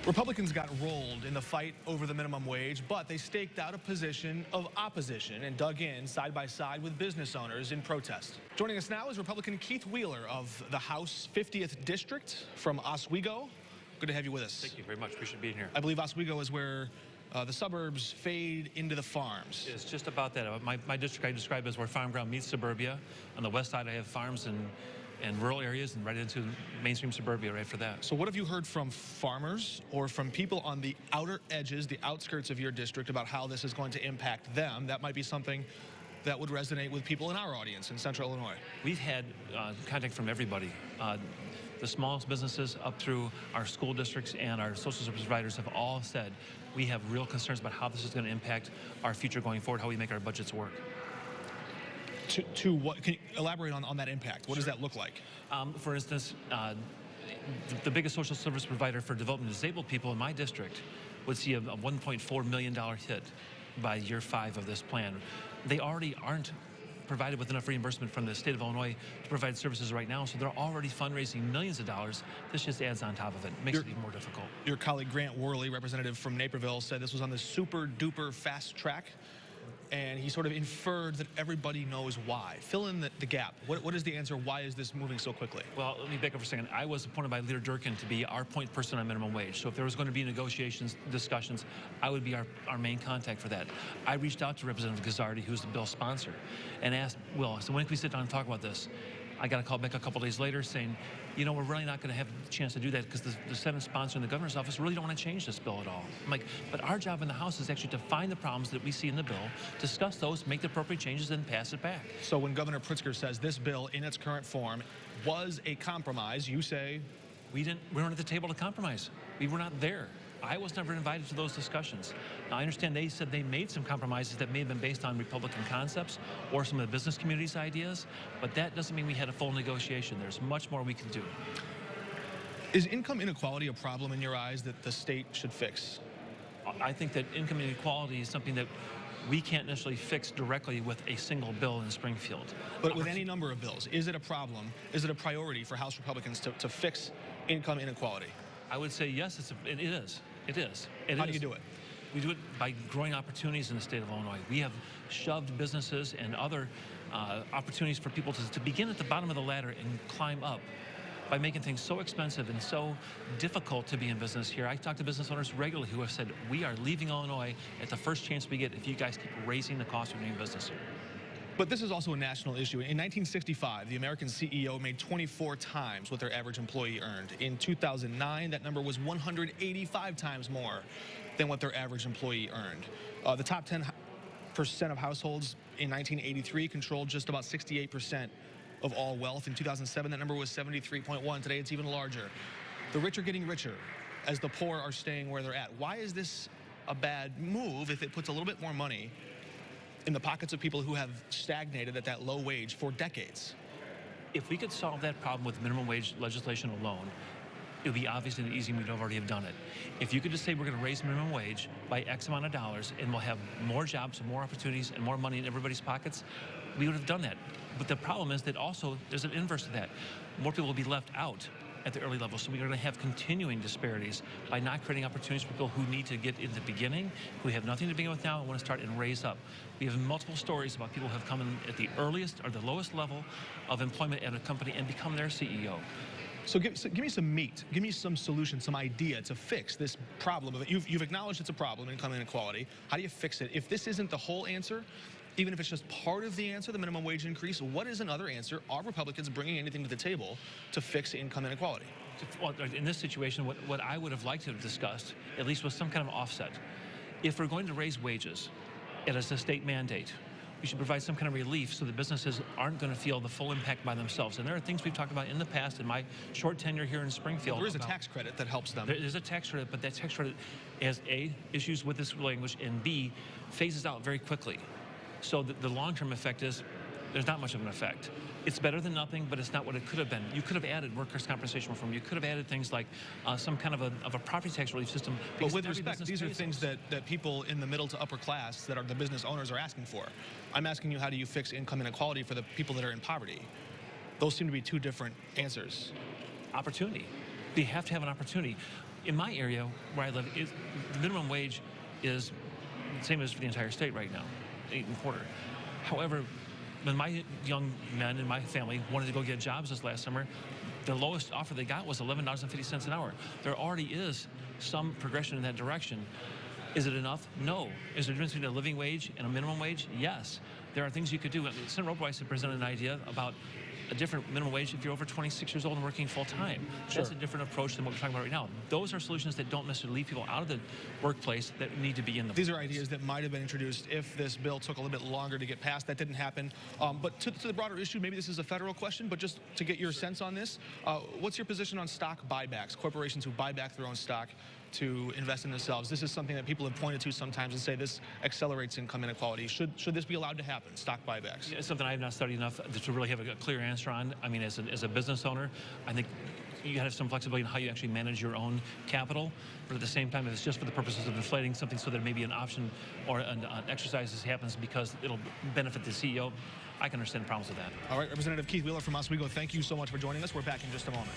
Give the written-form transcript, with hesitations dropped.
Republicans got rolled in the fight over the minimum wage, but they staked out a position of opposition and dug in side by side with business owners in protest. Joining us now is Republican Keith Wheeler of the House 50th District from Oswego. Good to have you with us. Thank you very much. Appreciate being here. I believe Oswego is where the suburbs fade into the farms. It's just about that. My district I describe as where farm ground meets suburbia. On the west side, I have farms and rural areas, and right into mainstream suburbia right after that. So what have you heard from farmers or from people on the outer edges, the outskirts of your district, about how this is going to impact them? That might be something that would resonate with people in our audience in Central Illinois. We've had contact from everybody. The smallest businesses up through our school districts and our social service providers have all said we have real concerns about how this is going to impact our future going forward, how we make our budgets work. To what? Can you elaborate on that impact? What does that look like? For instance, the biggest social service provider for development disabled people in my district would see a $1.4 million hit by year 5 of this plan. They already aren't provided with enough reimbursement from the state of Illinois to provide services right now, so they're already fundraising millions of dollars. This just adds on top of it, makes it even more difficult. Your colleague Grant Worley, representative from Naperville, said this was on the super duper fast track, and he sort of inferred that everybody knows why. Fill in the gap. What is the answer? Why is this moving so quickly? Well, let me back up for a second. I was appointed by Leader Durkin to be our point person on minimum wage. So if there was going to be negotiations, discussions, I would be our main contact for that. I reached out to Representative Gazzardi, who's the bill sponsor, and asked, Will, so when can we sit down and talk about this? I got a call back a couple days later saying, you know, we're really not going to have a chance to do that because the Senate sponsor and the governor's office really don't want to change this bill at all. I'm like, but our job in the House is actually to find the problems that we see in the bill, discuss those, make the appropriate changes, and pass it back. So when Governor Pritzker says this bill in its current form was a compromise, you say? We weren't at the table to compromise. We were not there. I was never invited to those discussions. Now, I understand they said they made some compromises that may have been based on Republican concepts or some of the business community's ideas, but that doesn't mean we had a full negotiation. There's much more we can do. Is income inequality a problem in your eyes that the state should fix? I think that income inequality is something that we can't necessarily fix directly with a single bill in Springfield. But with any number of bills, is it a problem? Is it a priority for House Republicans to fix income inequality? I would say yes, it is. It is. How do you do it? We do it by growing opportunities in the state of Illinois. We have shoved businesses and other opportunities for people to begin at the bottom of the ladder and climb up by making things so expensive and so difficult to be in business here. I talk to business owners regularly who have said, we are leaving Illinois at the first chance we get if you guys keep raising the cost of doing business here. But this is also a national issue. In 1965, the American CEO made 24 times what their average employee earned. In 2009, that number was 185 times more than what their average employee earned. The top 10% of households in 1983 controlled just about 68% of all wealth. In 2007, that number was 73.1. Today, it's even larger. The rich are getting richer as the poor are staying where they're at. Why is this a bad move if it puts a little bit more money in the pockets of people who have stagnated at that low wage for decades? If we could solve that problem with minimum wage legislation alone, it would be obviously easy. We'd already have done it. If you could just say we're going to raise minimum wage by X amount of dollars and we'll have more jobs and more opportunities and more money in everybody's pockets, we would have done that. But the problem is that also there's an inverse to that. More people will be left out at the early level, so we're going to have continuing disparities by not creating opportunities for people who need to get in the beginning, who have nothing to begin with now and want to start and raise up. We have multiple stories about people who have come in at the earliest or the lowest level of employment at a company and become their CEO. So give me some meat, give me some solution, some idea to fix this problem. You've acknowledged it's a problem, income inequality. How do you fix it? If this isn't the whole answer, even if it's just part of the answer, the minimum wage increase, what is another answer? Are Republicans bringing anything to the table to fix income inequality? Well, in this situation, what I would have liked to have discussed, at least with some kind of offset, if we're going to raise wages, it is a state mandate. We should provide some kind of relief so that businesses aren't going to feel the full impact by themselves. And there are things we've talked about in the past in my short tenure here in Springfield. Well, there is a tax credit that helps them. There's a tax credit, but that tax credit has A, issues with this language, and B, phases out very quickly. So the long-term effect is there's not much of an effect. It's better than nothing, but it's not what it could have been. You could have added workers' compensation reform. You could have added things like some kind of a property tax relief system. But with respect, these are things that people in the middle to upper class that are the business owners are asking for. I'm asking you, how do you fix income inequality for the people that are in poverty? Those seem to be two different answers. Opportunity. They have to have an opportunity. In my area where I live, the minimum wage is the same as for the entire state right now, 8.25. However, when my young men in my family wanted to go get jobs this last summer, the lowest offer they got was $11.50 an hour. There already is some progression in that direction. Is it enough? No. Is there a difference between a living wage and a minimum wage? Yes. There are things you could do. Senator Oberweis had presented an idea about a different minimum wage if you're over 26 years old and working full-time. Sure. That's a different approach than what we're talking about right now. Those are solutions that don't necessarily leave people out of the workplace that need to be in the These workplace. are ideas that might have been introduced if this bill took a little bit longer to get passed. That didn't happen. But to the broader issue, maybe this is a federal question, but just to get your sense on this, what's your position on stock buybacks, corporations who buy back their own stock to invest in themselves? This is something that people have pointed to sometimes and say this accelerates income inequality. Should this be allowed to happen, stock buybacks? It's something I have not studied enough to really have a clear answer on. I mean, as a business owner, I think you gotta have some flexibility in how you actually manage your own capital, but at the same time, if it's just for the purposes of inflating something so there may be an option or an exercise that happens because it'll benefit the CEO, I can understand the problems with that. All right, Representative Keith Wheeler from Oswego, thank you so much for joining us. We're back in just a moment.